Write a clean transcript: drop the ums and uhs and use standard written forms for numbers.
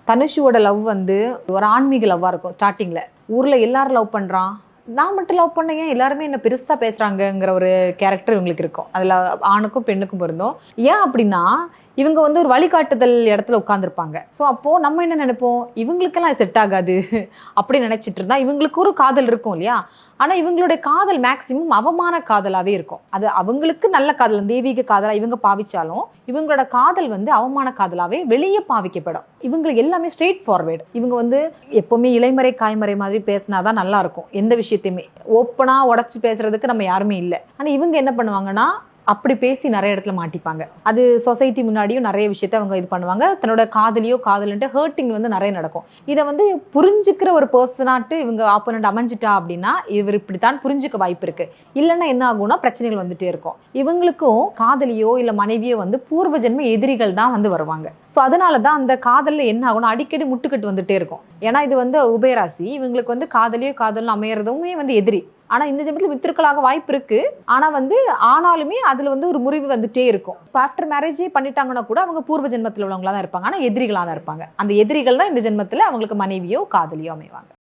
தனுஷோட லவ் வந்து ஒரு ஆன்மீக லவ்வா இருக்கும். ஸ்டார்டிங்ல ஊர்ல எல்லாரும் லவ் பண்றான், நான் மட்டும் லவ் பண்ண ஏன் எல்லாருமே என்ன பெருசா பேசுறாங்கங்கிற ஒரு கேரக்டர் இவங்களுக்கு இருக்கும். அதுல ஆணுக்கும் பெண்ணுக்கும் பொருந்தும். ஏன் அப்படின்னா இவங்க வந்து ஒரு வழிகாட்டுதல் இடத்துல உட்காந்துருப்பாங்க. ஸோ அப்போ நம்ம என்ன நினைப்போம், இவங்களுக்கெல்லாம் செட் ஆகாது அப்படி நினைச்சிட்டு இருந்தா இவங்களுக்கு ஒரு காதல் இருக்கும் இல்லையா. ஆனா இவங்களுடைய காதல் மேக்சிமம் அவமான காதலாவே இருக்கும். அது அவங்களுக்கு நல்ல காதல், தெய்வீக காதலா இவங்க பாவிச்சாலும் இவங்களோட காதல் வந்து அவமான காதலாவே வெளியே பாவிக்கப்படும். இவங்களுக்கு எல்லாமே ஸ்ட்ரெயிட் ஃபார்வேர்டு. இவங்க வந்து எப்பவுமே இலைமறை காய்மறை மாதிரி பேசினாதான் நல்லா இருக்கும். எந்த விஷயத்தையுமே ஓப்பனா உடச்சு பேசுறதுக்கு நம்ம யாருமே இல்லை. ஆனா இவங்க என்ன பண்ணுவாங்கன்னா அப்படி பேசி நிறைய இடத்துல மாட்டிப்பாங்க. அது சொசைட்டி முன்னாடியும் நிறைய விஷயத்த அவங்க இது பண்ணுவாங்க. தன்னோட காதலியோ காதலன்ட்டு ஹர்ட்டிங் வந்து நிறைய நடக்கும். இதை வந்து புரிஞ்சுக்கிற ஒரு பர்சனாட்டு இவங்க ஆப்போனண்ட் அமைஞ்சிட்டா அப்படின்னா இவர் இப்படித்தான் புரிஞ்சுக்க வாய்ப்பு இருக்கு. இல்லைன்னா என்ன ஆகும்னா பிரச்சனைகள் வந்துட்டே இருக்கும். இவங்களுக்கும் காதலியோ இல்லை மனைவியோ வந்து பூர்வ ஜென்ம எதிரிகள் தான் வந்து வருவாங்க. ஸோ அதனால தான் அந்த காதலில் என்ன ஆகும்னா அடிக்கடி முட்டுக்கட்டு வந்துட்டே இருக்கும். ஏன்னா இது வந்து உபயராசி, இவங்களுக்கு வந்து காதலியோ காதலும் அமையறதுமே வந்து எதிரி. ஆனா இந்த ஜென்மத்தில் மித்திருக்களாக வாய்ப்பு இருக்கு. ஆனா வந்து ஆனாலுமே அதுல வந்து ஒரு முறிவு வந்துட்டே இருக்கும். ஆஃப்டர் மேரேஜே பண்ணிட்டாங்கன்னா கூட அவங்க பூர்வ ஜென்மத்தில் உள்ளவங்களா தான் இருப்பாங்க. ஆனா எதிரிகளா தான் இருப்பாங்க. அந்த எதிரிகள் தான் இந்த ஜென்மத்துல அவங்களுக்கு மனைவியோ காதலியோ அமைவாங்க.